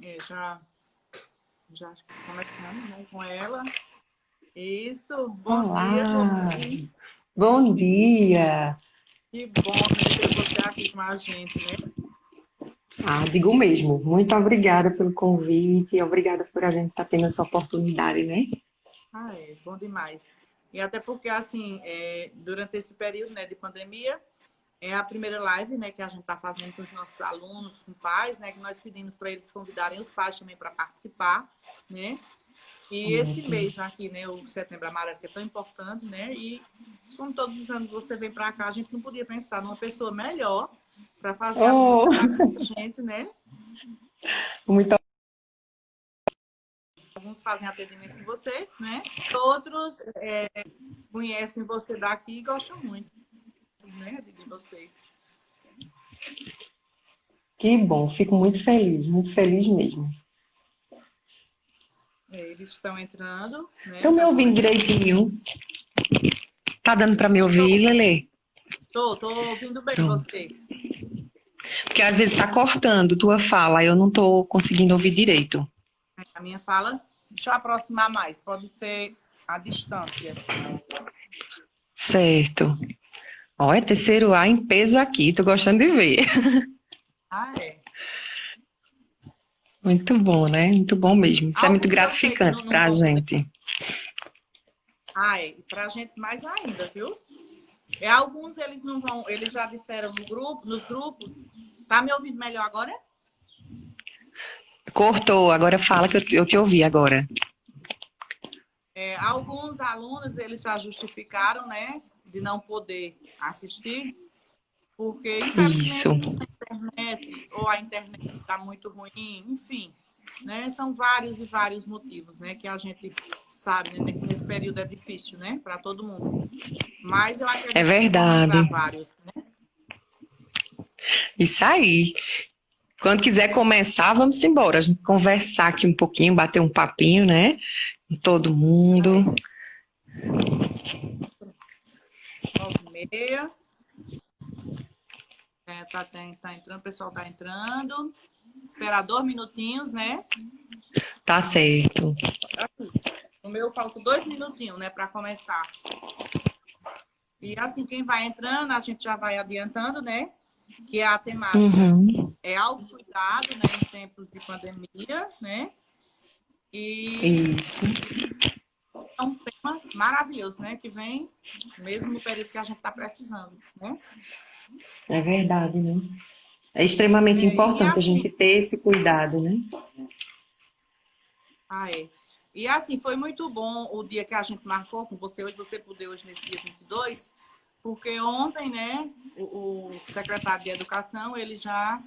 Já começamos, né, com ela. Isso, bom dia, Olá, Rose. bom dia. Que bom, né, ter você aqui com a gente, né? Digo mesmo, muito obrigada pelo convite, obrigada por a gente estar tendo essa oportunidade, né? Bom demais. E até porque, assim, durante esse período, né, de pandemia, é a primeira live, né, que a gente está fazendo com os nossos alunos, com pais, né, que nós pedimos para eles convidarem os pais também para participar, né? E esse Ótimo. mês aqui, né, o Setembro Amarelo, que é tão importante, né? E como todos os anos você vem para cá, a gente não podia pensar numa pessoa melhor para fazer a Oh, publicidade com a gente, né? muito Alguns fazem atendimento com você, né? Outros conhecem você daqui e gostam muito, né, de você. que bom, fico muito feliz mesmo. Eles estão entrando, né? Estão me Estão ouvindo começando. direitinho? Tá dando para me Estou, ouvir, Lelê? tô ouvindo bem Pronto. você. Porque às vezes está cortando tua fala, eu não estou conseguindo ouvir direito. A minha fala, deixa eu aproximar mais, pode ser a distância. Certo. Ó, é terceiro A em peso aqui, tô gostando de ver. É. Muito bom, né? Muito bom mesmo. Isso é muito Alguns eu sei que gratificante não para a vão poder. gente. E pra gente mais ainda, viu? Alguns eles não vão, eles já disseram no grupo, nos grupos. Tá me ouvindo melhor agora? Cortou, agora fala que eu te ouvi agora. Alguns alunos eles já justificaram, né, de não poder assistir, porque Isso. infelizmente a internet ou a internet está muito ruim, enfim, né? São vários e vários motivos, né, que a gente sabe, né, que nesse período é difícil, né, para todo mundo. Mas eu É acredito que vão entrar verdade. vários, né? Isso aí. Quando quiser começar, vamos embora. A gente conversar aqui um pouquinho, bater um papinho, né? Com todo Aí, mundo. 9h30. Tá entrando, o pessoal tá entrando. Esperar 2 minutinhos, né? Tá certo. O meu falta 2 minutinhos, né, para começar. E assim, quem vai entrando, a gente já vai adiantando, né? Que a temática Uhum. é autocuidado, né, em tempos de pandemia, né? E Isso. é um tema maravilhoso, né? Que vem mesmo no período que a gente está precisando, né? É verdade, né? É extremamente E importante a assim, gente ter esse cuidado, né? é. E assim, foi muito bom o dia que a gente marcou com você hoje, você poder hoje nesse dia 22, porque ontem, né, o secretário de Educação, ele já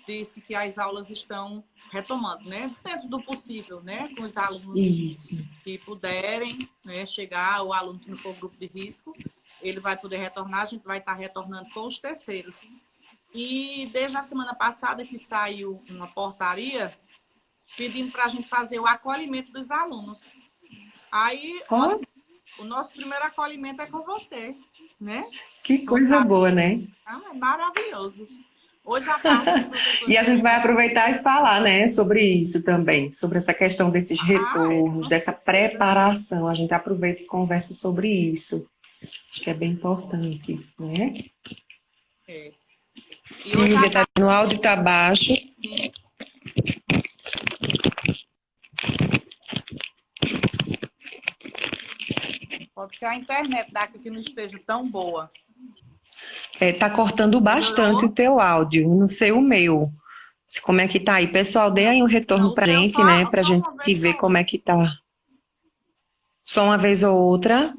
disse que as aulas estão retomando, né, dentro do possível, né, com os alunos Isso. que puderem, né, chegar, o aluno que não for grupo de risco, ele vai poder retornar, a gente vai estar retornando com os terceiros. E desde a semana passada que saiu uma portaria pedindo para a gente fazer o acolhimento dos alunos. Aí, Ó, o nosso primeiro acolhimento é com você, né? que Como coisa sabe, boa, né? é maravilhoso. Hoje à tarde, os E professores a gente vai estão... aproveitar e falar, né, sobre isso também, sobre essa questão desses retornos, Com dessa certeza. preparação. A gente aproveita e conversa sobre isso. Acho que é bem importante, né? É. E hoje à Silvia, tá tarde, no áudio, tá baixo. sim, pode ser a internet daqui que não esteja tão boa. Tá cortando bastante o Melhorou? teu áudio, não sei o meu. Como é que tá aí? Pessoal, dê aí um retorno Não, o pra seu gente, né? Pra só gente uma vez ver saiu. como é que tá. Só uma vez ou outra.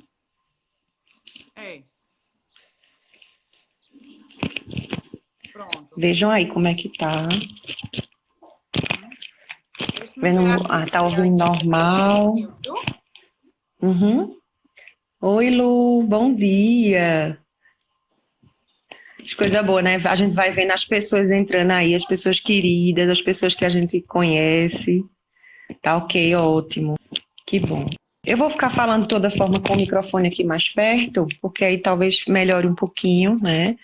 É, pronto. Vejam aí como é que tá. Deixa-me ver Vendo, aqui tá se a ouvindo internet... Dois normal. minutinhos, viu? Uhum. Oi, Lu, bom dia. Coisa boa, né? A gente vai vendo as pessoas entrando aí, as pessoas queridas, as pessoas que a gente conhece. Tá ok, ótimo. Que bom. Eu vou ficar falando de toda forma com o microfone aqui mais perto, porque aí talvez melhore um pouquinho, né?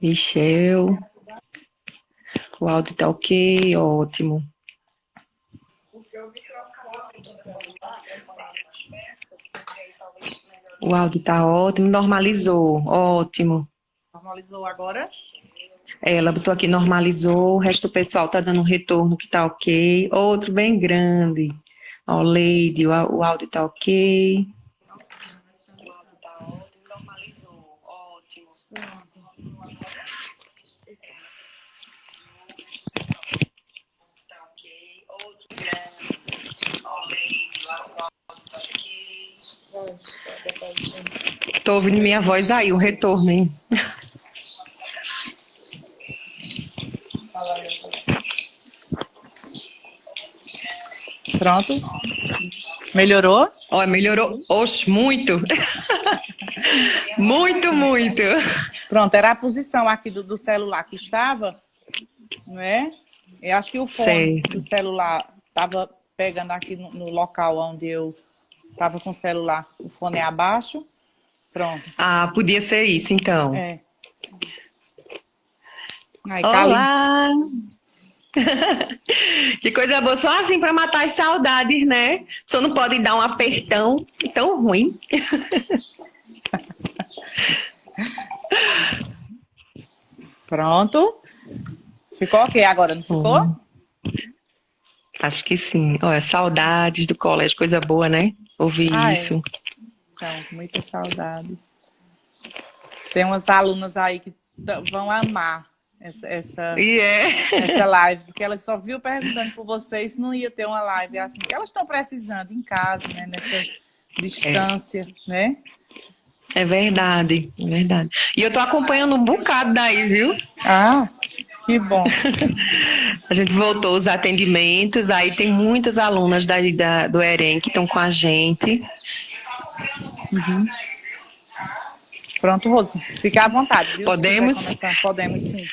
Michel. O áudio tá ok, ótimo. O áudio tá ótimo, normalizou, ótimo. Normalizou agora? Ela botou aqui, normalizou, o resto do pessoal tá dando um retorno que tá ok. Outro bem grande. Ó, Lady, o áudio tá ok. Normalizou, ótimo. Tá ok. Outro grande. Ó, Lady, o áudio tá ok. Tô ouvindo minha voz aí, o retorno, hein? Pronto. Melhorou? Ó, melhorou. Oxe, muito. Muito, muito. Pronto, era a posição aqui do celular que estava, não é? Eu acho que o fone Certo. do celular estava pegando aqui no local onde eu estava com o celular. O fone é abaixo. Pronto. Ah, podia ser isso, então. É. Aí, Olá! Que coisa boa, só assim para matar as saudades, né? Só não pode dar um apertão tão ruim. Pronto. Ficou ok agora, não ficou? Acho que sim. Olha, saudades do colégio, coisa boa, né? Ouvir isso. Então, muitas saudades. Tem umas alunas aí que vão amar essa live, porque elas só viu perguntando por vocês se não ia ter uma live assim, que elas estão precisando em casa, né? Nessa distância, né? É verdade, é verdade. E eu tô acompanhando um bocado daí, viu? Ah, que bom. A gente voltou os atendimentos, aí tem muitas alunas do EREM que estão com a gente. Uhum. Pronto, Rose. Fica à vontade, viu? Podemos? Podemos, sim.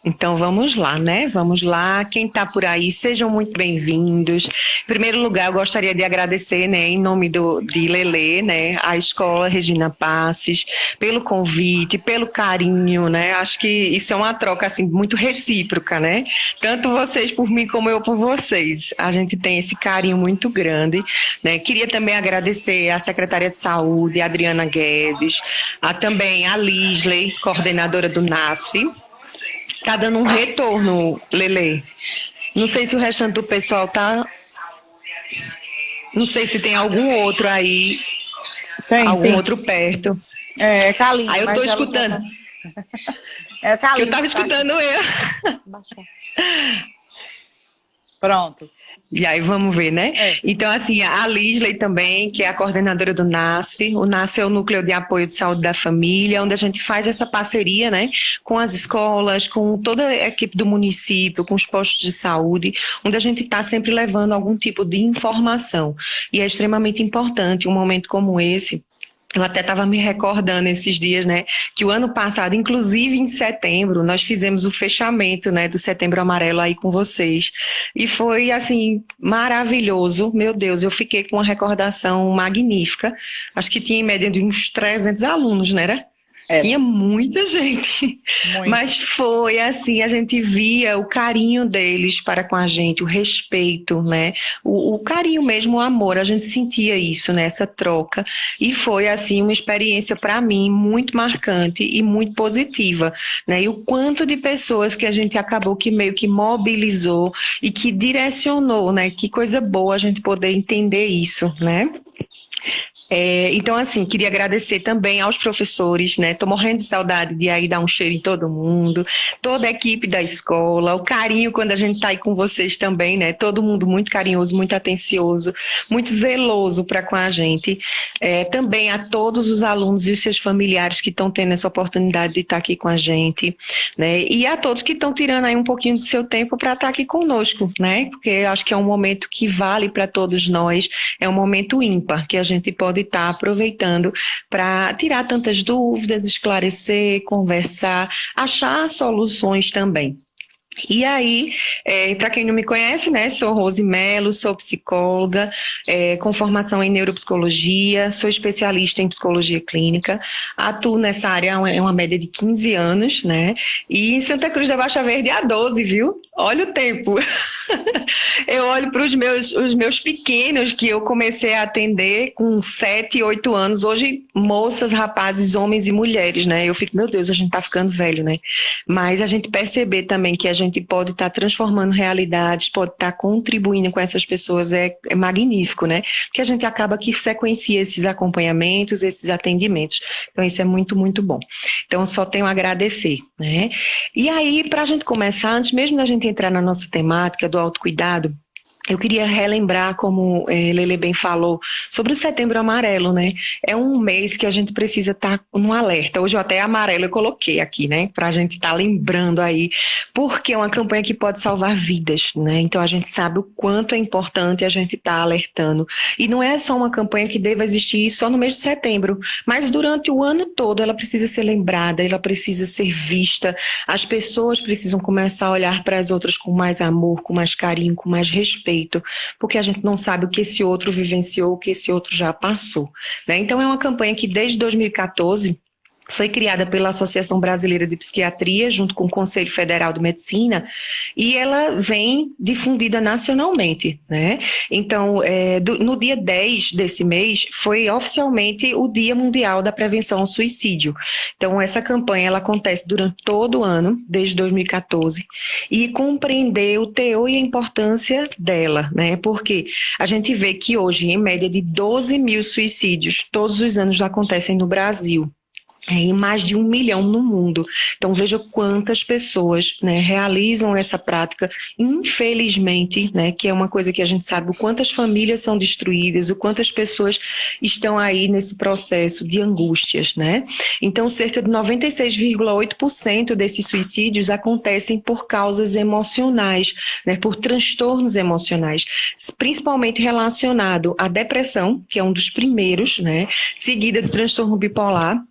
Então vamos lá, né? Vamos lá. Quem está por aí, sejam muito bem-vindos. Em primeiro lugar, eu gostaria de agradecer, né, em nome de Lelê, né, a Escola Regina Passes, pelo convite, pelo carinho, né? Acho que isso é uma troca assim muito recíproca, né? Tanto vocês por mim como eu por vocês. A gente tem esse carinho muito grande, né? Queria também agradecer à Secretaria de Saúde, a Adriana Guedes, também a Lisley, coordenadora do NASF. Tá dando um retorno, Lelê. Não sei se o restante do pessoal tá. Não sei se tem algum outro aí. Algum outro perto. É, Kaline. Aí eu tô escutando. É Kaline. Eu tava escutando eu. Pronto. E aí vamos ver, né? Então, assim, a Lisley também, que é a coordenadora do NASF. O NASF é o Núcleo de Apoio de Saúde da Família, onde a gente faz essa parceria, né, com as escolas, com toda a equipe do município, com os postos de saúde, onde a gente está sempre levando algum tipo de informação. E é extremamente importante um momento como esse. Eu até estava me recordando esses dias, né, que o ano passado, inclusive em setembro, nós fizemos o fechamento, né, do Setembro Amarelo aí com vocês. E foi, assim, maravilhoso. Meu Deus, eu fiquei com uma recordação magnífica. Acho que tinha em média de uns 300 alunos, né, era? Tinha muita gente, mas foi assim, a gente via o carinho deles para com a gente, o respeito, né? O carinho mesmo, o amor, a gente sentia isso, né? Essa troca, e foi assim uma experiência para mim muito marcante e muito positiva, né? E o quanto de pessoas que a gente acabou que meio que mobilizou e que direcionou, né? Que coisa boa a gente poder entender isso, né? Então, assim, queria agradecer também aos professores, né? Tô morrendo de saudade de aí dar um cheiro em todo mundo, toda a equipe da escola, o carinho quando a gente tá aí com vocês também, né? Todo mundo muito carinhoso, muito atencioso, muito zeloso para com a gente. Também a todos os alunos e os seus familiares que estão tendo essa oportunidade de estar aqui com a gente, né? E a todos que estão tirando aí um pouquinho do seu tempo para estar aqui conosco, né? Porque acho que é um momento que vale para todos nós, é um momento ímpar que a gente pode estar aproveitando para tirar tantas dúvidas, esclarecer, conversar, achar soluções também. E aí, para quem não me conhece, né, sou Rose Mello, sou psicóloga, com formação em neuropsicologia, sou especialista em psicologia clínica, atuo nessa área é uma média de 15 anos, né, e em Santa Cruz da Baixa Verde há 12, viu? Olha o tempo. Eu olho para os meus pequenos, que eu comecei a atender com 7, 8 anos, hoje moças, rapazes, homens e mulheres, né, eu fico, meu Deus, a gente tá ficando velho, né, mas a gente perceber também que a gente pode estar transformando realidades, pode estar contribuindo com essas pessoas, é magnífico, né? Porque a gente acaba que sequencia esses acompanhamentos, esses atendimentos. Então, isso é muito, muito bom. Então, só tenho a agradecer, né? E aí, para a gente começar, antes mesmo da gente entrar na nossa temática do autocuidado, eu queria relembrar, como Lele bem falou, sobre o Setembro Amarelo, né? É um mês que a gente precisa estar no alerta. Hoje eu até amarelo eu coloquei aqui, né? Para a gente estar lembrando aí, porque é uma campanha que pode salvar vidas, né? Então a gente sabe o quanto é importante a gente estar alertando. E não é só uma campanha que deva existir só no mês de setembro, mas durante o ano todo ela precisa ser lembrada, ela precisa ser vista. As pessoas precisam começar a olhar para as outras com mais amor, com mais carinho, com mais respeito, porque a gente não sabe o que esse outro vivenciou, o que esse outro já passou, né? Então é uma campanha que desde 2014 foi criada pela Associação Brasileira de Psiquiatria, junto com o Conselho Federal de Medicina, e ela vem difundida nacionalmente, né? Então, no dia 10 desse mês, foi oficialmente o Dia Mundial da Prevenção ao Suicídio. Então, essa campanha ela acontece durante todo o ano, desde 2014, e compreender o teor e a importância dela, né? Porque a gente vê que hoje, em média de 12 mil suicídios, todos os anos acontecem no Brasil. E mais de 1 milhão no mundo. Então veja quantas pessoas, né, realizam essa prática, infelizmente, né, que é uma coisa que a gente sabe, o quantas famílias são destruídas, o quantas pessoas estão aí nesse processo de angústias, né? Então cerca de 96,8% desses suicídios acontecem por causas emocionais, né, por transtornos emocionais, principalmente relacionado à depressão, que é um dos primeiros, né, seguida do transtorno bipolar,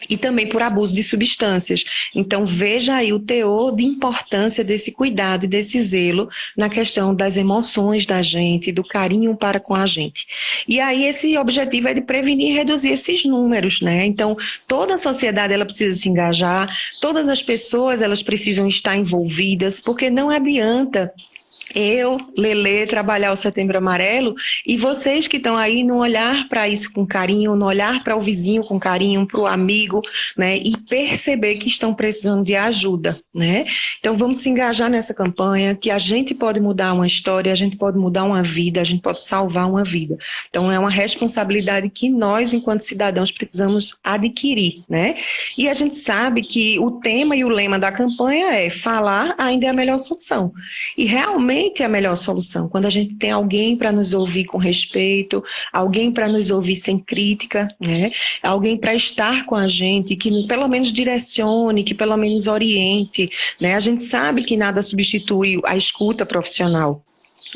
e também por abuso de substâncias. Então, veja aí o teor de importância desse cuidado e desse zelo na questão das emoções da gente, do carinho para com a gente. E aí, esse objetivo é de prevenir e reduzir esses números, né? Então, toda a sociedade, ela precisa se engajar, todas as pessoas, elas precisam estar envolvidas, porque não adianta eu, Lele, trabalhar o Setembro Amarelo e vocês que estão aí não olhar para isso com carinho, não olhar para o vizinho com carinho, para o amigo, né, e perceber que estão precisando de ajuda, né? Então vamos se engajar nessa campanha, que a gente pode mudar uma história, a gente pode mudar uma vida, a gente pode salvar uma vida. Então é uma responsabilidade que nós, enquanto cidadãos, precisamos adquirir, né? E a gente sabe que o tema e o lema da campanha é falar ainda é a melhor solução. E realmente é a melhor solução, quando a gente tem alguém para nos ouvir com respeito, alguém para nos ouvir sem crítica, né? Alguém para estar com a gente, que pelo menos direcione, que pelo menos oriente, né? A gente sabe que nada substitui a escuta profissional,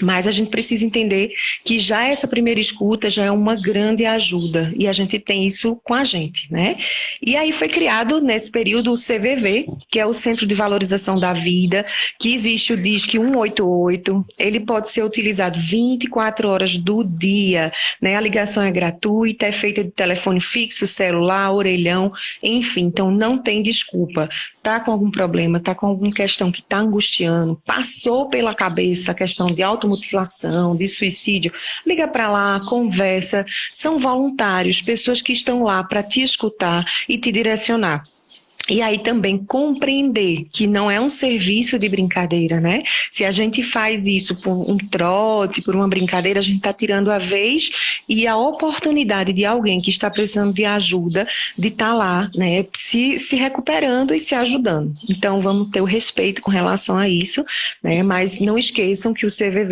mas a gente precisa entender que já essa primeira escuta já é uma grande ajuda e a gente tem isso com a gente, né? E aí foi criado nesse período o CVV, que é o Centro de Valorização da Vida, que existe o DISC 188, ele pode ser utilizado 24 horas do dia, né? A ligação é gratuita, é feita de telefone fixo, celular, orelhão, enfim, então não tem desculpa. Tá com algum problema, tá com alguma questão que tá angustiando, passou pela cabeça a questão de automutilação, de suicídio, liga para lá, conversa, são voluntários, pessoas que estão lá para te escutar e te direcionar. E aí também compreender que não é um serviço de brincadeira, né? Se a gente faz isso por um trote, por uma brincadeira, a gente está tirando a vez e a oportunidade de alguém que está precisando de ajuda, de estar lá, né? Se recuperando e se ajudando. Então vamos ter o respeito com relação a isso, né? Mas não esqueçam que o CVV,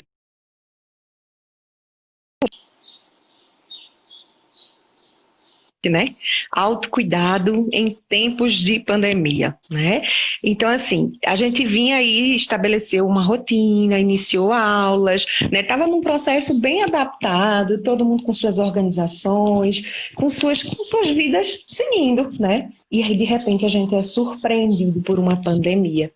né? Autocuidado em tempos de pandemia, né? Então, assim, a gente vinha aí, estabeleceu uma rotina, iniciou aulas, né? Tava num processo bem adaptado, todo mundo com suas organizações, com suas vidas seguindo, né? E aí, de repente, a gente é surpreendido por uma pandemia.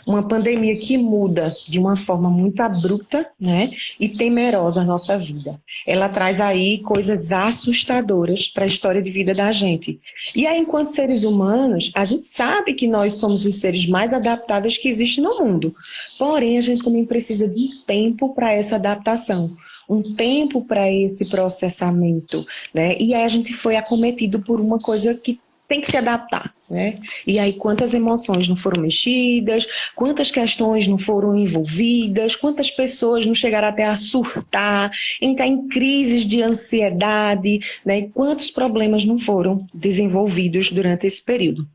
Uma pandemia que muda de uma forma muito abrupta, né, e temerosa a nossa vida. Ela traz aí coisas assustadoras para a história de vida da gente. E aí, enquanto seres humanos, a gente sabe que nós somos os seres mais adaptáveis que existem no mundo. Porém, a gente também precisa de um tempo para essa adaptação. Um tempo para esse processamento, né? E aí a gente foi acometido por uma coisa que tem que se adaptar, né? E aí quantas emoções não foram mexidas, quantas questões não foram envolvidas, quantas pessoas não chegaram até a surtar, entrar em crises de ansiedade, né? E quantos problemas não foram desenvolvidos durante esse período.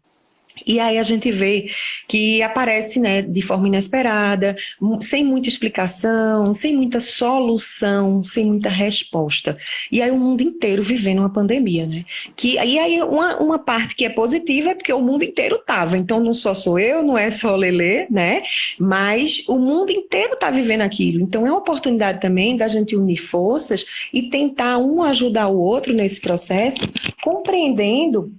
E aí a gente vê que aparece, né, de forma inesperada, sem muita explicação, sem muita solução, sem muita resposta. E aí o mundo inteiro vivendo uma pandemia, né? E aí uma parte que é positiva é porque o mundo inteiro estava. Então não só sou eu, não é só Lelê, né? Mas o mundo inteiro está vivendo aquilo. Então é uma oportunidade também da gente unir forças e tentar um ajudar o outro nesse processo, compreendendo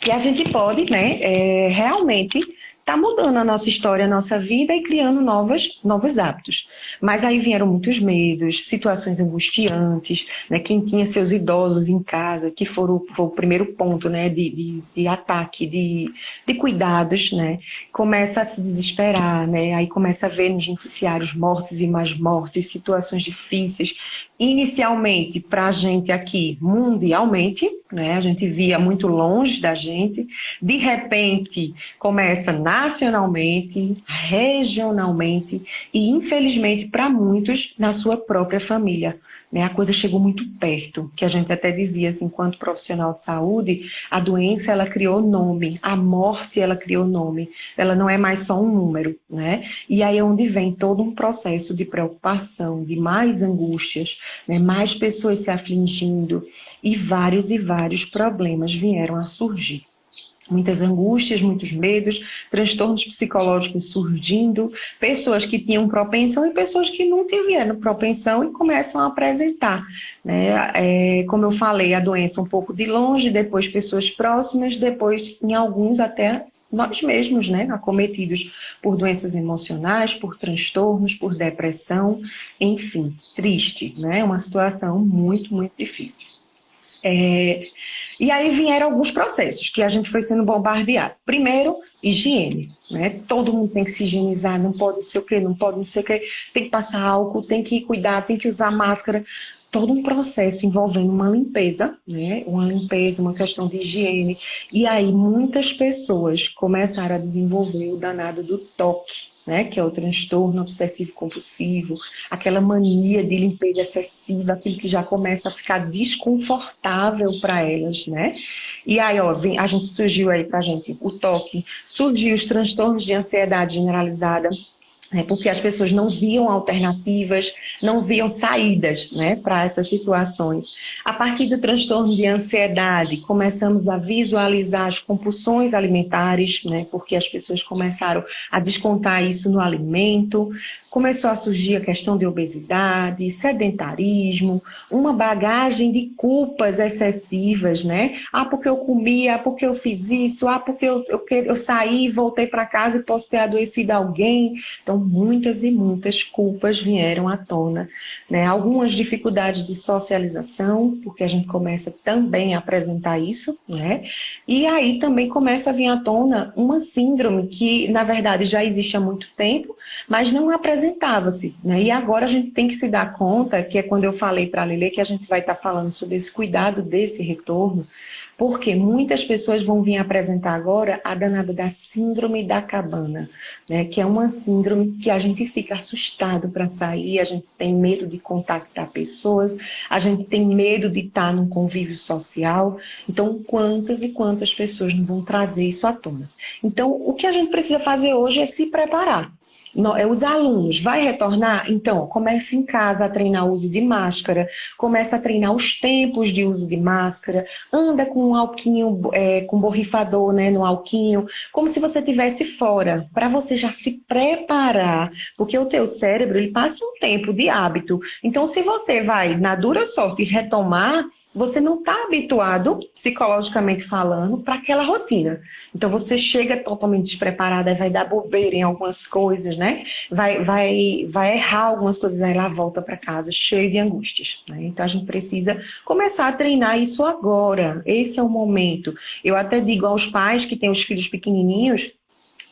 que a gente pode, né, realmente está mudando a nossa história, a nossa vida e criando novos hábitos. Mas aí vieram muitos medos, situações angustiantes, né? Quem tinha seus idosos em casa, que foi o primeiro ponto, né, de ataque, de cuidados, né? Começa a se desesperar, né? Aí começa a ver nos noticiários mortes e mais mortes, situações difíceis. Inicialmente, para a gente aqui, mundialmente, né? A gente via muito longe da gente. De repente, começa nacionalmente, regionalmente e, infelizmente, para muitos, na sua própria família. Né? A coisa chegou muito perto, que a gente até dizia, assim, enquanto profissional de saúde, a doença, ela criou nome, a morte, ela criou nome, ela não é mais só um número, né? E aí é onde vem todo um processo de preocupação, de mais angústias, né? Mais pessoas se afligindo e vários problemas vieram a surgir. Muitas angústias, muitos medos, transtornos psicológicos surgindo, pessoas que tinham propensão e pessoas que não tiveram propensão e começam a apresentar, né? Como eu falei, a doença um pouco de longe, depois pessoas próximas, depois em alguns até nós mesmos, né? Acometidos por doenças emocionais, por transtornos, por depressão, enfim, triste, né? Uma situação muito difícil. E aí vieram alguns processos que a gente foi sendo bombardeado. Primeiro, higiene, né? Todo mundo tem que se higienizar, não pode não sei o quê, não pode não sei o quê, tem que passar álcool, tem que cuidar, tem que usar máscara. Todo um processo envolvendo uma limpeza, né? Uma limpeza, uma questão de higiene. E aí muitas pessoas começaram a desenvolver o danado do toque, né? Que é o transtorno obsessivo-compulsivo, aquela mania de limpeza excessiva, aquilo que já começa a ficar desconfortável para elas, né? E aí, ó, a gente surgiu aí pra gente o toque, surgiu os transtornos de ansiedade generalizada, porque as pessoas não viam alternativas, não viam saídas, né, para essas situações. A partir do transtorno de ansiedade, começamos a visualizar as compulsões alimentares, né, porque as pessoas começaram a descontar isso no alimento, começou a surgir a questão de obesidade, sedentarismo, uma bagagem de culpas excessivas, né? Ah, porque eu comi, ah, porque eu fiz isso, ah, porque eu saí, voltei para casa e posso ter adoecido alguém. Então, muitas e muitas culpas vieram à tona, né? Algumas dificuldades de socialização, porque a gente começa também a apresentar isso, né? E aí também começa a vir à tona uma síndrome que, na verdade, já existe há muito tempo, mas não apresentava-se, né? E agora a gente tem que se dar conta, que é quando eu falei para a Lelê que a gente vai estar falando sobre esse cuidado desse retorno, porque muitas pessoas vão vir apresentar agora a danada da síndrome da cabana, né? Que é uma síndrome que a gente fica assustado para sair, a gente tem medo de contactar pessoas, a gente tem medo de estar num convívio social. Então, quantas e quantas pessoas não vão trazer isso à tona? Então, o que a gente precisa fazer hoje é se preparar. Os alunos, vai retornar? Então, comece em casa a treinar o uso de máscara, começa a treinar os tempos de uso de máscara, anda com um alquinho, com borrifador, né, no alquinho, como se você estivesse fora, para você já se preparar, porque o teu cérebro, ele passa um tempo de hábito. Então, se você vai, na dura sorte, retomar, você não está habituado, psicologicamente falando, para aquela rotina. Então você chega totalmente despreparada, vai dar bobeira em algumas coisas, né? Vai errar algumas coisas, aí lá volta para casa cheio de angústias, né? Então a gente precisa começar a treinar isso agora. Esse é o momento. Eu até digo aos pais que têm os filhos pequenininhos,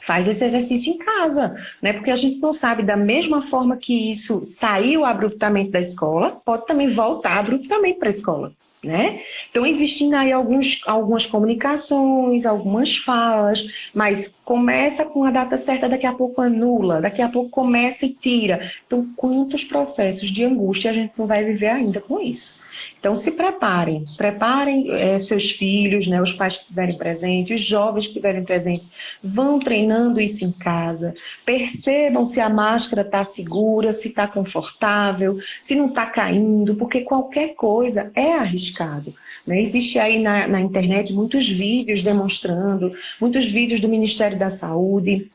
faz esse exercício em casa, né? Porque a gente não sabe, da mesma forma que isso saiu abruptamente da escola, pode também voltar abruptamente para a escola, né? Então, existem aí algumas comunicações, algumas falas, mas começa com a data certa, daqui a pouco anula, daqui a pouco começa e tira. Então, quantos processos de angústia a gente não vai viver ainda com isso? Então, se preparem seus filhos, né, os pais que estiverem presentes, os jovens que estiverem presentes, vão treinando isso em casa, percebam se a máscara está segura, se está confortável, se não está caindo, porque qualquer coisa é arriscado, né? Existe aí na internet muitos vídeos demonstrando, muitos vídeos do Ministério da Saúde,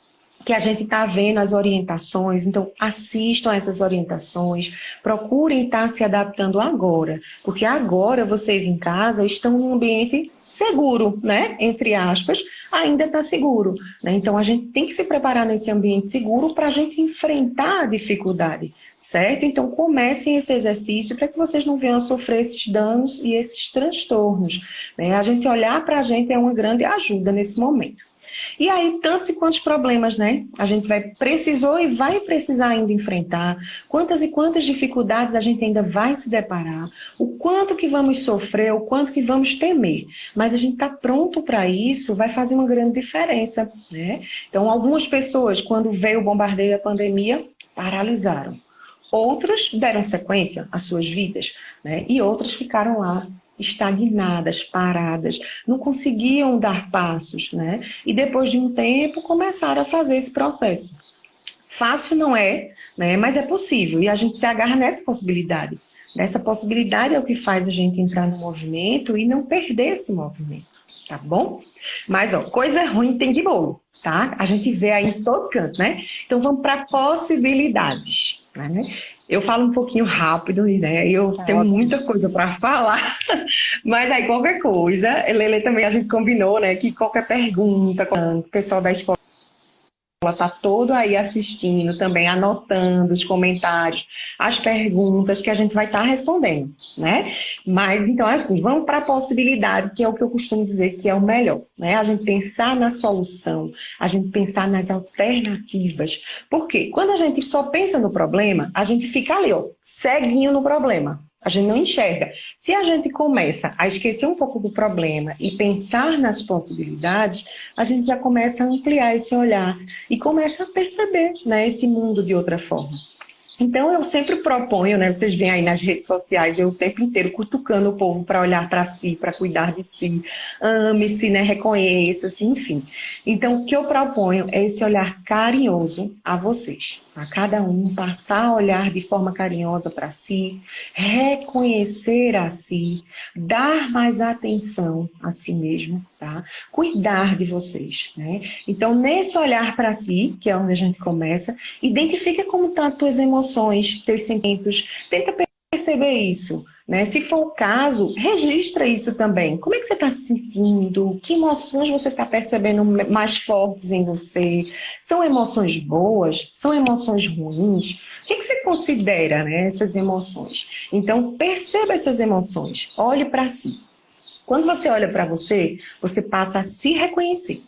que a gente está vendo as orientações, então assistam a essas orientações, procurem estar se adaptando agora, porque agora vocês em casa estão em um ambiente seguro, né? Entre aspas, ainda está seguro, né? Então a gente tem que se preparar nesse ambiente seguro para a gente enfrentar a dificuldade, certo? Então comecem esse exercício para que vocês não venham a sofrer esses danos e esses transtornos, né? A gente olhar para a gente é uma grande ajuda nesse momento. E aí, tantos e quantos problemas, né? A gente precisou e vai precisar ainda enfrentar. Quantas e quantas dificuldades a gente ainda vai se deparar. O quanto que vamos sofrer, o quanto que vamos temer. Mas a gente está pronto para isso, vai fazer uma grande diferença, né? Então, algumas pessoas, quando veio o bombardeio da pandemia, paralisaram. Outras deram sequência às suas vidas, né? E outras ficaram lá, estagnadas, paradas, não conseguiam dar passos, né? E depois de um tempo começaram a fazer esse processo. Fácil não é, né? Mas é possível e a gente se agarra nessa possibilidade. Essa possibilidade é o que faz a gente entrar no movimento e não perder esse movimento, tá bom? Mas, ó, coisa ruim tem de bolo, tá? A gente vê aí em todo canto, né? Então vamos para possibilidades, né? Eu falo um pouquinho rápido, né? Eu tenho muita coisa para falar, mas aí qualquer coisa, Lele também a gente combinou, né? Que qualquer pergunta, o pessoal da escola está todo aí assistindo, também anotando os comentários, as perguntas que a gente vai estar respondendo, né? Mas então assim, vamos para a possibilidade, que é o que eu costumo dizer que é o melhor, né? A gente pensar na solução, a gente pensar nas alternativas. Porque quando a gente só pensa no problema, a gente fica ali, ó, ceguinho no problema. A gente não enxerga. Se a gente começa a esquecer um pouco do problema e pensar nas possibilidades, a gente já começa a ampliar esse olhar e começa a perceber, né, esse mundo de outra forma. Então, eu sempre proponho, né? Vocês veem aí nas redes sociais, eu o tempo inteiro cutucando o povo para olhar para si, para cuidar de si, ame-se, né? Reconheça-se, enfim. Então, o que eu proponho é esse olhar carinhoso a vocês. A cada um passar a olhar de forma carinhosa para si, reconhecer a si, dar mais atenção a si mesmo, tá? Cuidar de vocês, né? Então, nesse olhar para si, que é onde a gente começa, identifica como estão as tuas emoções, teus sentimentos, tenta perceber isso, né? Se for o caso, registra isso também. Como é que você está se sentindo? Que emoções você está percebendo mais fortes em você? São emoções boas? São emoções ruins? O que você considera, né, essas emoções? Então, perceba essas emoções. Olhe para si. Quando você olha para você, você passa a se reconhecer.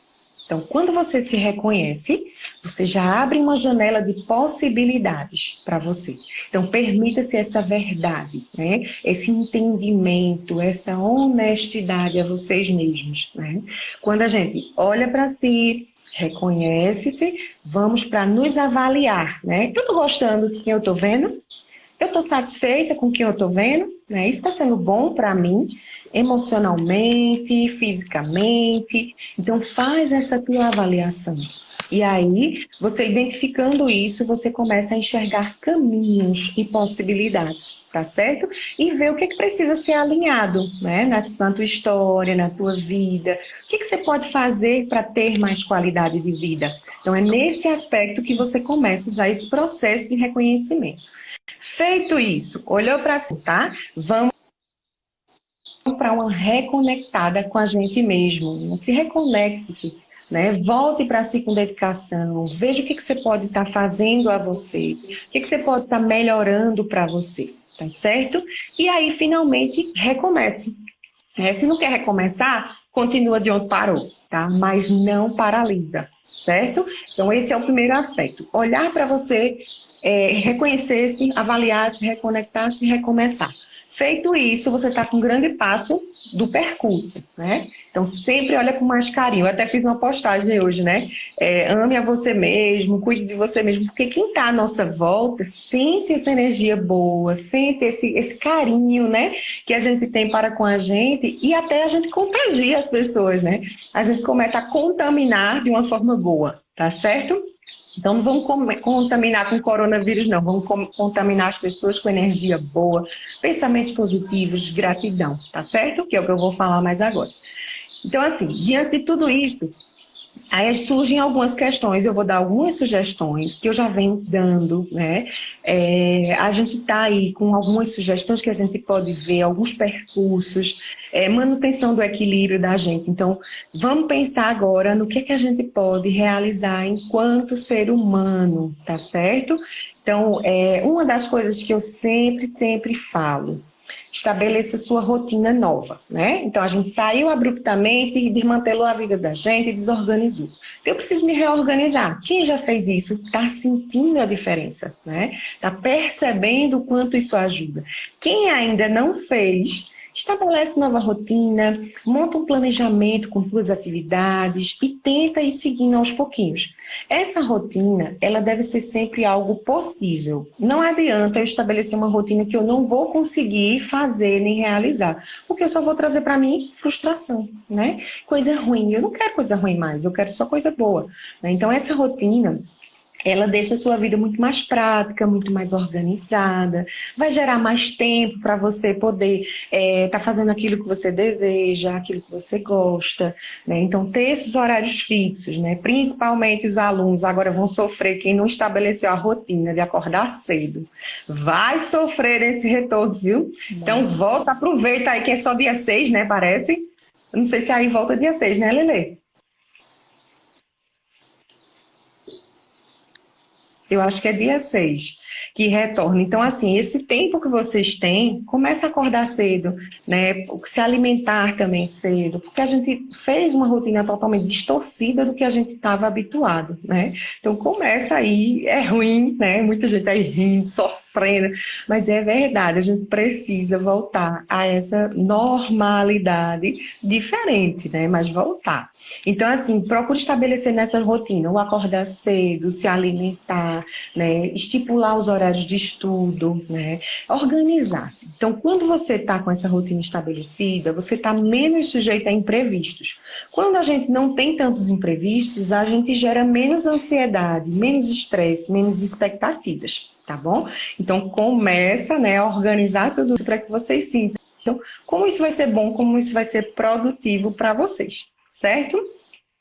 Então, quando você se reconhece, você já abre uma janela de possibilidades para você. Então, permita-se essa verdade, né? Esse entendimento, essa honestidade a vocês mesmos, né? Quando a gente olha para si, reconhece-se, vamos para nos avaliar, né? Eu estou gostando de quem eu estou vendo? Eu estou satisfeita com quem eu estou vendo? Né? Isso está sendo bom para mim? Emocionalmente, fisicamente. Então, faz essa tua avaliação. E aí, você identificando isso, você começa a enxergar caminhos e possibilidades, tá certo? E ver o que precisa ser alinhado, né? Na tua história, na tua vida. O que você pode fazer para ter mais qualidade de vida? Então, é nesse aspecto que você começa já esse processo de reconhecimento. Feito isso, olhou para si, tá? Vamos para uma reconectada com a gente mesmo. Se reconecte-se, né? Volte para si com dedicação, veja o que você pode estar fazendo a você, o que você pode estar melhorando para você, tá certo? E aí, finalmente, recomece. Se não quer recomeçar, continua de onde parou, tá? Mas não paralisa, certo? Então, esse é o primeiro aspecto. Olhar para você, reconhecer-se, avaliar-se, reconectar-se e recomeçar. Feito isso, você está com um grande passo do percurso, né? Então, sempre olha com mais carinho. Eu até fiz uma postagem hoje, né? Ame a você mesmo, cuide de você mesmo, porque quem está à nossa volta sente essa energia boa, sente esse carinho, né? Que a gente tem para com a gente e até a gente contagia as pessoas, né? A gente começa a contaminar de uma forma boa, tá certo? Então, não vamos contaminar com coronavírus, não. Vamos contaminar as pessoas com energia boa, pensamentos positivos, gratidão, tá certo? Que é o que eu vou falar mais agora. Então, assim, diante de tudo isso, aí surgem algumas questões, eu vou dar algumas sugestões que eu já venho dando, né? A gente está aí com algumas sugestões que a gente pode ver, alguns percursos, manutenção do equilíbrio da gente. Então, vamos pensar agora no que a gente pode realizar enquanto ser humano, tá certo? Então, uma das coisas que eu sempre falo, estabeleça sua rotina nova, né? Então, a gente saiu abruptamente e desmantelou a vida da gente e desorganizou. Então, eu preciso me reorganizar. Quem já fez isso está sentindo a diferença, né? Está percebendo o quanto isso ajuda. Quem ainda não fez, estabelece nova rotina, monta um planejamento com suas atividades e tenta ir seguindo aos pouquinhos. Essa rotina, ela deve ser sempre algo possível. Não adianta eu estabelecer uma rotina que eu não vou conseguir fazer nem realizar, porque eu só vou trazer para mim frustração, né? Coisa ruim. Eu não quero coisa ruim mais, eu quero só coisa boa, né? Então, essa rotina, ela deixa a sua vida muito mais prática, muito mais organizada, vai gerar mais tempo para você poder estar fazendo aquilo que você deseja, aquilo que você gosta, né? Então, ter esses horários fixos, né? Principalmente os alunos agora vão sofrer, quem não estabeleceu a rotina de acordar cedo, vai sofrer esse retorno, viu? Então, volta, aproveita aí que é só dia 6, né, parece? Eu não sei se aí volta dia 6, né, Lelê? Eu acho que é dia 6 que retorna. Então, assim, esse tempo que vocês têm, começa a acordar cedo, né? Se alimentar também cedo, porque a gente fez uma rotina totalmente distorcida do que a gente estava habituado, né? Então, começa aí, é ruim, né? Muita gente aí rindo, sofrendo, mas é verdade, a gente precisa voltar a essa normalidade diferente, né? Mas voltar. Então, assim, procure estabelecer nessa rotina, o acordar cedo, se alimentar, né? Estipular os horários de estudo, né? Organizar-se. Então, quando você está com essa rotina estabelecida, você está menos sujeito a imprevistos. Quando a gente não tem tantos imprevistos, a gente gera menos ansiedade, menos estresse, menos expectativas, tá bom? Então, começa, né, a organizar tudo isso para que vocês sintam. Então, como isso vai ser bom, como isso vai ser produtivo para vocês, certo?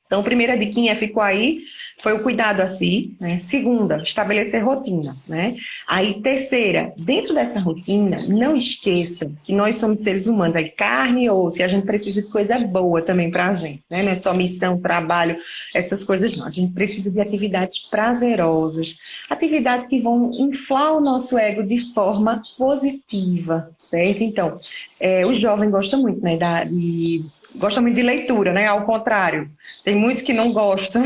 Então, primeira diquinha ficou aí, foi o cuidado a si, né? Segunda, estabelecer rotina, né? Aí, terceira, dentro dessa rotina, não esqueça que nós somos seres humanos, aí carne e osso, e a gente precisa de coisa boa também pra gente, né? Não é só missão, trabalho, essas coisas não. A gente precisa de atividades prazerosas, atividades que vão inflar o nosso ego de forma positiva, certo? Então, o jovem gosta muito, né, gosta muito de leitura, né? Ao contrário, tem muitos que não gostam,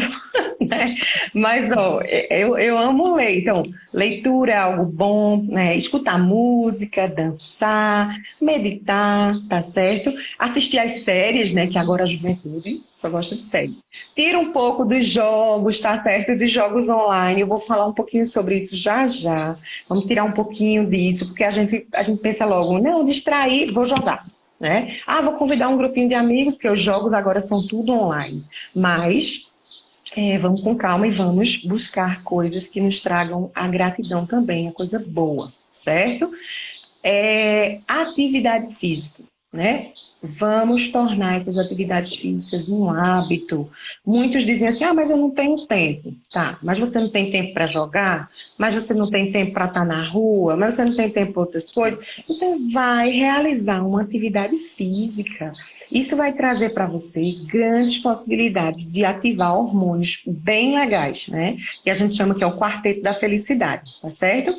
né? Mas, ó, eu amo ler. Então, leitura é algo bom, né? Escutar música, dançar, meditar, tá certo? Assistir às séries, né? Que agora a juventude só gosta de série. Tira um pouco dos jogos, tá certo? Dos jogos online. Eu vou falar um pouquinho sobre isso já já. Vamos tirar um pouquinho disso, porque a gente pensa logo, não, distrair, vou jogar. Né? Vou convidar um grupinho de amigos, porque os jogos agora são tudo online. Mas vamos com calma e vamos buscar coisas que nos tragam a gratidão também, a coisa boa, certo? Atividade física. né? Vamos tornar essas atividades físicas um hábito. Muitos dizem assim, mas eu não tenho tempo. Tá, mas você não tem tempo para jogar? Mas você não tem tempo para estar na rua? Mas você não tem tempo para outras coisas? Então, vai realizar uma atividade física. Isso vai trazer para você grandes possibilidades de ativar hormônios bem legais, né? Que a gente chama que é o quarteto da felicidade, tá certo?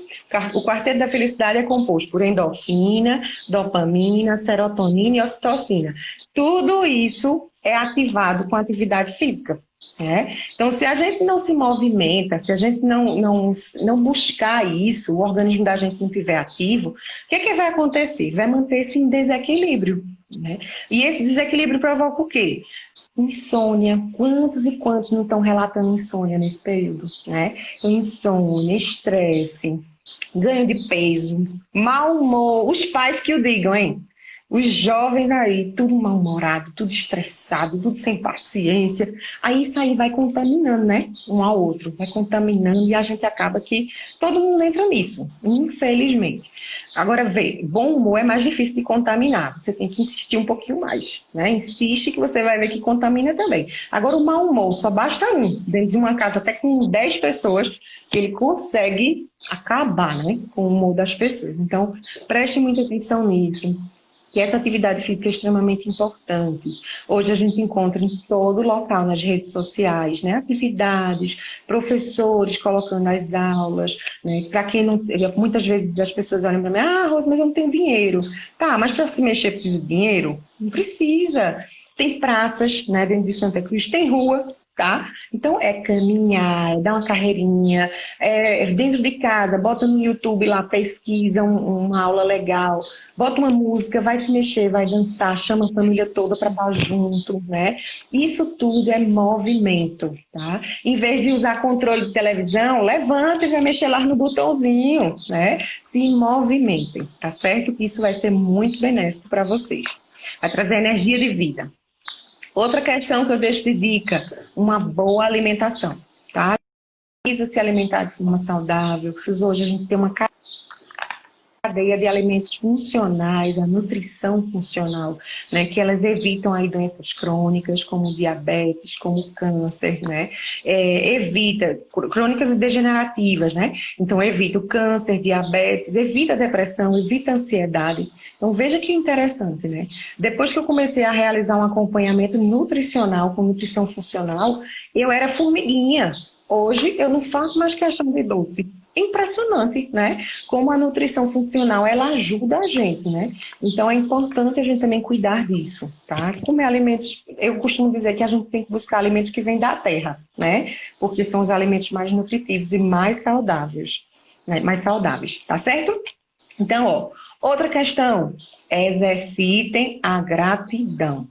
O quarteto da felicidade é composto por endorfina, dopamina, serotonina e ocitocina. Tudo isso é ativado com atividade física. Então, se a gente não se movimenta, se a gente não buscar isso, o organismo da gente não estiver ativo, o que vai acontecer? Vai manter-se em desequilíbrio. Né? E esse desequilíbrio provoca o quê? Insônia. Quantos e quantos não estão relatando insônia nesse período? Né? Insônia, estresse, ganho de peso, mau humor. Os pais que o digam, hein? Os jovens aí, tudo mal-humorado, tudo estressado, tudo sem paciência. Aí isso aí vai contaminando, né? Um ao outro, vai contaminando e a gente acaba que todo mundo entra nisso, infelizmente. Agora, vê, bom humor é mais difícil de contaminar. Você tem que insistir um pouquinho mais, né? Insiste que você vai ver que contamina também. Agora, o mau humor, só basta um. Dentro de uma casa até com 10 pessoas, que ele consegue acabar, né? Com o humor das pessoas. Então, preste muita atenção nisso. Que essa atividade física é extremamente importante. Hoje a gente encontra em todo local, nas redes sociais, né? Atividades, professores colocando as aulas, né? Para quem não... Muitas vezes as pessoas olham para mim, Rose, mas eu não tenho dinheiro. Tá, mas para se mexer precisa de dinheiro? Não precisa. Tem praças, né, dentro de Santa Cruz, tem rua, tá? Então é caminhar, é dar uma carreirinha, dentro de casa, bota no YouTube lá, pesquisa uma aula legal, bota uma música, vai se mexer, vai dançar, chama a família toda para estar junto, né? Isso tudo é movimento, tá? Em vez de usar controle de televisão, levanta e vai mexer lá no botãozinho, né? Se movimentem, tá certo? Isso vai ser muito benéfico para vocês. Vai trazer energia de vida. Outra questão que eu deixo de dica, uma boa alimentação, tá? Precisa se alimentar de forma saudável. Hoje a gente tem uma cadeia de alimentos funcionais, a nutrição funcional, né? Que elas evitam aí doenças crônicas, como diabetes, como câncer, né? Evita crônicas e degenerativas, né? Então evita o câncer, diabetes, evita a depressão, evita a ansiedade. Então, veja que interessante, né? Depois que eu comecei a realizar um acompanhamento nutricional com nutrição funcional, eu era formiguinha. Hoje, eu não faço mais questão de doce. Impressionante, né? Como a nutrição funcional, ela ajuda a gente, né? Então, é importante a gente também cuidar disso, tá? Comer alimentos... Eu costumo dizer que a gente tem que buscar alimentos que vêm da terra, né? Porque são os alimentos mais nutritivos e mais saudáveis, né? Mais saudáveis, tá certo? Então, outra questão, exercitem a gratidão.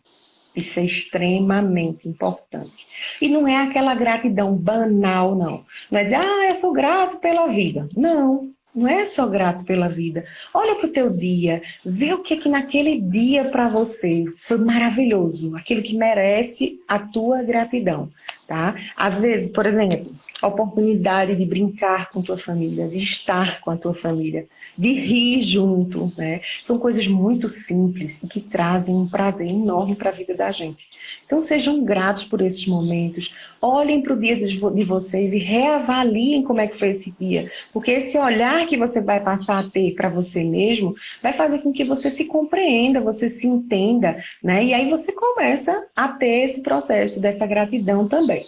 Isso é extremamente importante. E não é aquela gratidão banal, não. Não é dizer, eu sou grato pela vida. Não, não é só grato pela vida. Olha para o teu dia, vê o que naquele dia para você foi maravilhoso, aquilo que merece a tua gratidão, tá? Às vezes, por exemplo, a oportunidade de brincar com tua família, de estar com a tua família, de rir junto, né? São coisas muito simples e que trazem um prazer enorme para a vida da gente. Então sejam gratos por esses momentos, olhem para o dia de vocês e reavaliem como é que foi esse dia, porque esse olhar que você vai passar a ter para você mesmo vai fazer com que você se compreenda, você se entenda, né? E aí você começa a ter esse processo dessa gratidão também.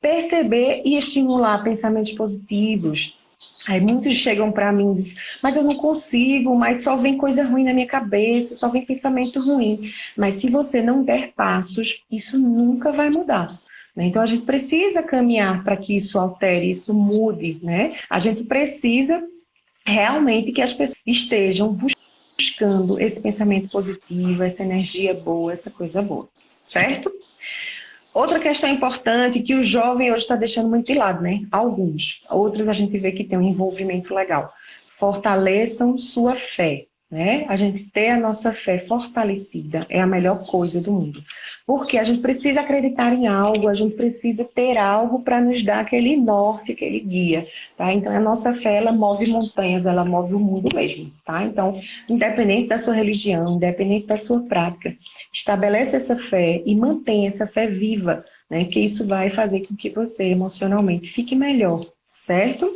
Perceber e estimular pensamentos positivos. Aí muitos chegam para mim e dizem, mas eu não consigo, mas só vem coisa ruim na minha cabeça, só vem pensamento ruim. Mas se você não der passos, isso nunca vai mudar, né? Então a gente precisa caminhar para que isso altere, isso mude, né? A gente precisa realmente que as pessoas estejam buscando esse pensamento positivo, essa energia boa, essa coisa boa, certo? Outra questão importante que o jovem hoje está deixando muito de lado, né? Alguns. Outros a gente vê que tem um envolvimento legal. Fortaleçam sua fé, né? A gente ter a nossa fé fortalecida é a melhor coisa do mundo. Porque a gente precisa acreditar em algo, a gente precisa ter algo para nos dar aquele norte, aquele guia, tá? Então, a nossa fé, ela move montanhas, ela move o mundo mesmo, tá? Então, independente da sua religião, independente da sua prática, estabelece essa fé e mantenha essa fé viva, né? Que isso vai fazer com que você, emocionalmente, fique melhor, certo?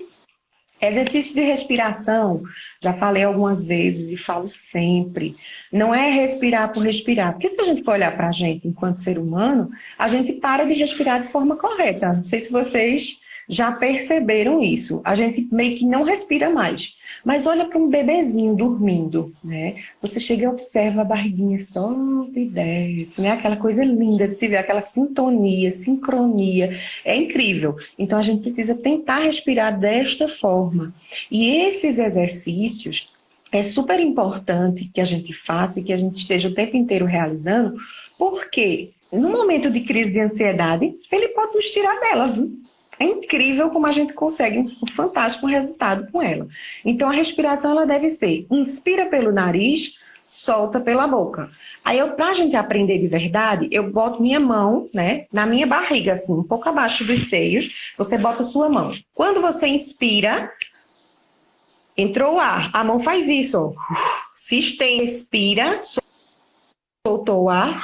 Exercício de respiração, já falei algumas vezes e falo sempre, não é respirar por respirar, porque se a gente for olhar para a gente enquanto ser humano, a gente para de respirar de forma correta. Não sei se vocês já perceberam isso. A gente meio que não respira mais. Mas olha para um bebezinho dormindo, né? Você chega e observa a barriguinha sobe e desce, né? Aquela coisa linda de se ver, aquela sintonia, sincronia. É incrível. Então a gente precisa tentar respirar desta forma. E esses exercícios é super importante que a gente faça e que a gente esteja o tempo inteiro realizando, porque no momento de crise de ansiedade, ele pode nos tirar dela, viu? É incrível como a gente consegue um fantástico resultado com ela. Então, a respiração ela deve ser: inspira pelo nariz, solta pela boca. Aí, para a gente aprender de verdade, eu boto minha mão, né, na minha barriga, assim, um pouco abaixo dos seios. Você bota a sua mão. Quando você inspira, entrou o ar. A mão faz isso, ó. Se estende, expira, soltou o ar,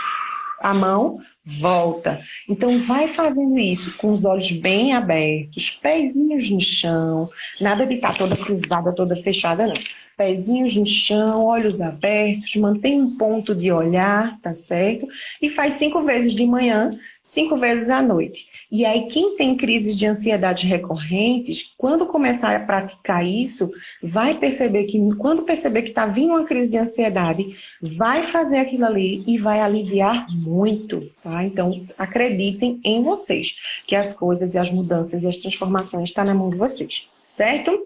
a mão volta. Então, vai fazendo isso com os olhos bem abertos, pezinhos no chão, nada de estar toda cruzada, toda fechada, não. Pezinhos no chão, olhos abertos, mantém um ponto de olhar, tá certo? E faz 5 vezes de manhã, 5 vezes à noite. E aí, quem tem crises de ansiedade recorrentes, quando começar a praticar isso, vai perceber que, quando perceber que está vindo uma crise de ansiedade, vai fazer aquilo ali e vai aliviar muito, tá? Então, acreditem em vocês, que as coisas e as mudanças e as transformações estão na mão de vocês, certo?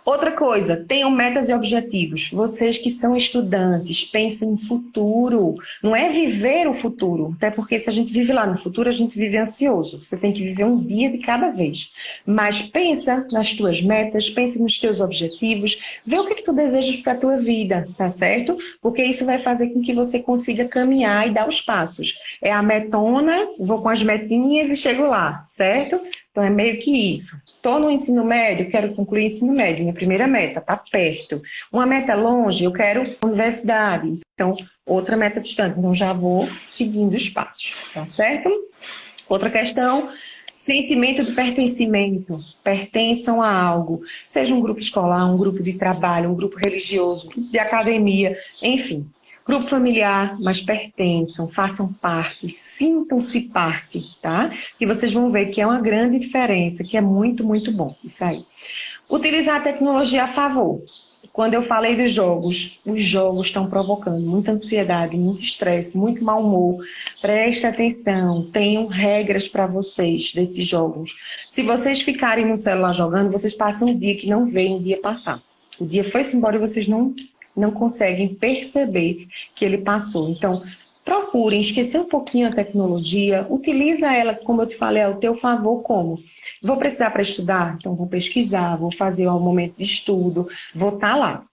Outra coisa, tenham metas e objetivos. Vocês que são estudantes, pensem em futuro. Não é viver o futuro, até porque se a gente vive lá no futuro, a gente vive ansioso. Você tem que viver um dia de cada vez. Mas pensa nas tuas metas, pensa nos teus objetivos, vê o que tu desejas para a tua vida, tá certo? Porque isso vai fazer com que você consiga caminhar e dar os passos. É a metona, vou com as metinhas e chego lá, certo? Então, é meio que isso. Estou no ensino médio, quero concluir o ensino médio. Minha primeira meta, está perto. Uma meta longe, eu quero universidade. Então, outra meta distante. Então, já vou seguindo os passos, tá certo? Outra questão, sentimento de pertencimento. Pertençam a algo. Seja um grupo escolar, um grupo de trabalho, um grupo religioso, um grupo de academia, enfim. Grupo familiar, mas pertençam, façam parte, sintam-se parte, tá? E vocês vão ver que é uma grande diferença, que é muito, muito bom isso aí. Utilizar a tecnologia a favor. Quando eu falei dos jogos, os jogos estão provocando muita ansiedade, muito estresse, muito mau humor. Preste atenção, tenham regras para vocês desses jogos. Se vocês ficarem no celular jogando, vocês passam um dia que não veem o dia passar. O dia foi-se embora e vocês não conseguem perceber que ele passou. Então, procurem esquecer um pouquinho a tecnologia, utiliza ela, como eu te falei, ao teu favor. Como? Vou precisar para estudar? Então vou pesquisar, vou fazer um momento de estudo, vou estar lá.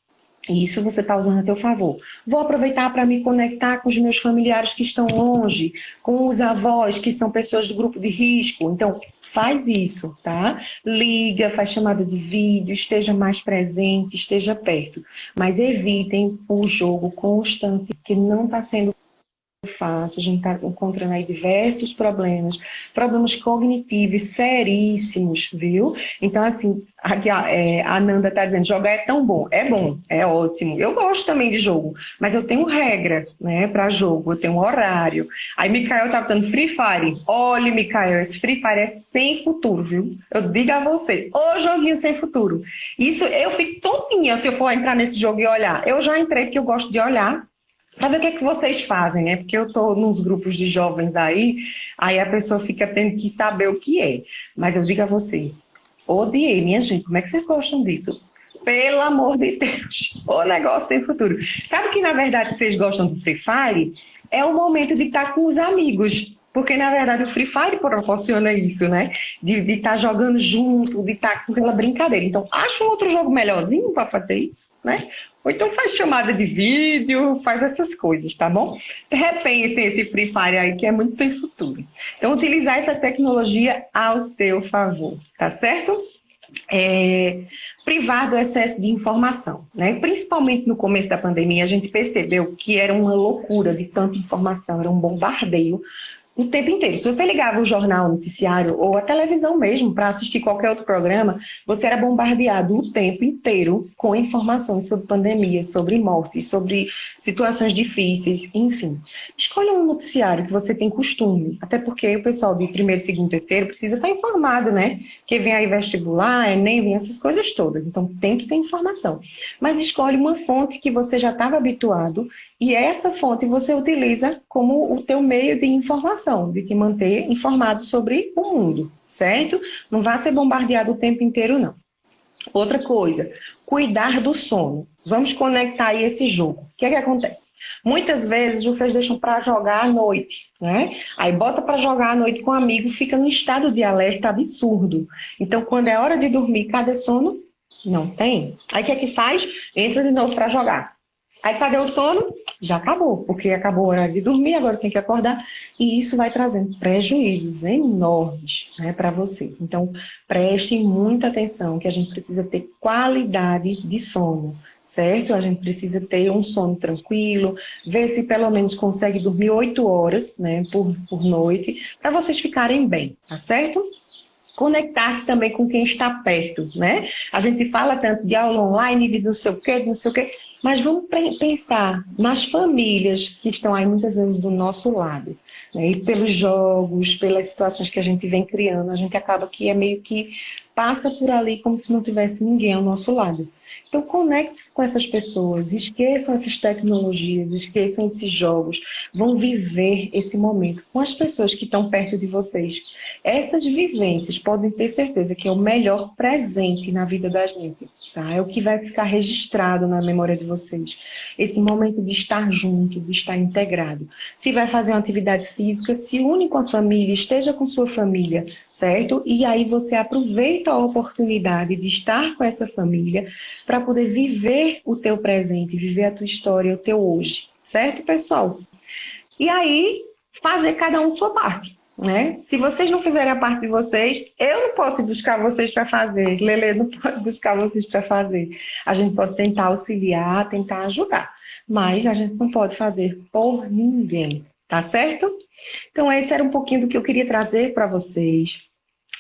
Isso você está usando a teu favor. Vou aproveitar para me conectar com os meus familiares que estão longe, com os avós que são pessoas do grupo de risco. Então, faz isso, tá? Liga, faz chamada de vídeo, esteja mais presente, esteja perto. Mas evitem o jogo constante, que não está sendo fácil. A gente está encontrando aí diversos problemas cognitivos seríssimos, viu? Então, assim, aqui a Nanda está dizendo, jogar é tão bom, é ótimo. Eu gosto também de jogo, mas eu tenho regra, né, para jogo, eu tenho um horário. Aí, Micael está botando Free Fire. Olha, Micael, esse Free Fire é sem futuro, viu? Eu digo a você, ô joguinho sem futuro. Isso, eu fico tontinha se eu for entrar nesse jogo e olhar. Eu já entrei porque eu gosto de olhar, para ver o que é que vocês fazem, né? Porque eu estou nos grupos de jovens aí a pessoa fica tendo que saber o que é. Mas eu digo a você, odiei, minha gente, como é que vocês gostam disso? Pelo amor de Deus, o negócio sem futuro. Sabe que, na verdade, vocês gostam do Free Fire? É o momento de estar com os amigos. Porque, na verdade, o Free Fire proporciona isso, né? De estar jogando junto, de estar com aquela brincadeira. Então, acha um outro jogo melhorzinho para fazer isso, né? Ou então faz chamada de vídeo, faz essas coisas, tá bom? Repensem esse Free Fire aí, que é muito sem futuro. Então, utilizar essa tecnologia ao seu favor, tá certo? Privar do excesso de informação, né? Principalmente no começo da pandemia, a gente percebeu que era uma loucura de tanta informação, era um bombardeio o tempo inteiro. Se você ligava o jornal, o noticiário ou a televisão mesmo para assistir qualquer outro programa, você era bombardeado o tempo inteiro com informações sobre pandemia, sobre morte, sobre situações difíceis, enfim. Escolha um noticiário que você tem costume, até porque o pessoal de primeiro, segundo, terceiro precisa estar informado, né? Que vem aí vestibular, Enem, vem essas coisas todas. Então, tem que ter informação. Mas escolhe uma fonte que você já estava habituado e essa fonte você utiliza como o teu meio de informação, de te manter informado sobre o mundo, certo? Não vá ser bombardeado o tempo inteiro, não. Outra coisa, cuidar do sono. Vamos conectar aí esse jogo. O que é que acontece? Muitas vezes vocês deixam para jogar à noite, né? Aí bota para jogar à noite com um amigo, fica num estado de alerta absurdo. Então, quando é hora de dormir, cadê sono? Não tem. Aí o que é que faz? Entra de novo para jogar. Aí cadê o sono? Já acabou, porque acabou a hora de dormir, agora tem que acordar. E isso vai trazendo prejuízos enormes, né, para vocês. Então, prestem muita atenção, que a gente precisa ter qualidade de sono, certo? A gente precisa ter um sono tranquilo, ver se pelo menos consegue dormir 8 horas, né, por noite, para vocês ficarem bem, tá certo? Conectar-se também com quem está perto, né? A gente fala tanto de aula online, de não sei o quê, mas vamos pensar nas famílias que estão aí muitas vezes do nosso lado, né? E pelos jogos, pelas situações que a gente vem criando, a gente acaba que é meio que passa por ali como se não tivesse ninguém ao nosso lado. Então, conecte-se com essas pessoas, esqueçam essas tecnologias, esqueçam esses jogos, vão viver esse momento com as pessoas que estão perto de vocês. Essas vivências podem ter certeza que é o melhor presente na vida da gente, tá? É o que vai ficar registrado na memória de vocês. Esse momento de estar junto, de estar integrado. Se vai fazer uma atividade física, se une com a família, esteja com sua família, certo? E aí você aproveita a oportunidade de estar com essa família para poder viver o teu presente, viver a tua história, o teu hoje, certo, pessoal? E aí, fazer cada um sua parte, né? Se vocês não fizerem a parte de vocês, eu não posso buscar vocês para fazer, Lelê não pode buscar vocês para fazer. A gente pode tentar auxiliar, tentar ajudar, mas a gente não pode fazer por ninguém, tá certo? Então, esse era um pouquinho do que eu queria trazer para vocês.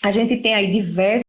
A gente tem aí diversos